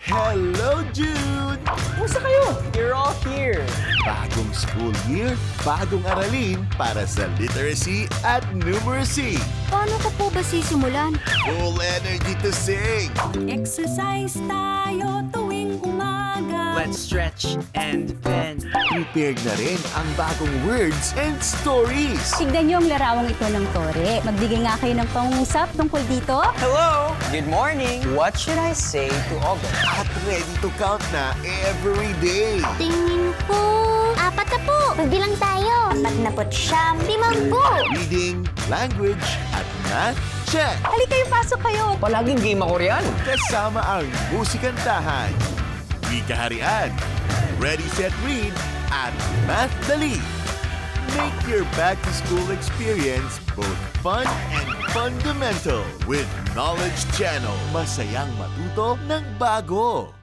Hello, June! Kumusta kayo? You're all here. Bagong school year, bagong aralin para sa literacy at numeracy. Paano ko po ba sisimulan? Full energy to sing! Exercise tayo tuwing umaga. Let's stretch and bend. Prepared na rin ang bagong words and stories. Tignan niyo ang larawang ito ng tore. Magbigay nga kayo ng pangungusap tungkol dito. Hello! Good morning! What should I say to August? At ready to count na every day. Tingin ko, 4 na po. Magbilang tayo. 49, 50. Reading, language, at math, check! Halika kayo, pasok kayo. Palaging game ako riyan. Kasama ang musikantahan, wikaharian, ready, set, read, at math dali. Make your back-to-school experience both fun and fundamental with Knowledge Channel. Masayang matuto ng bago.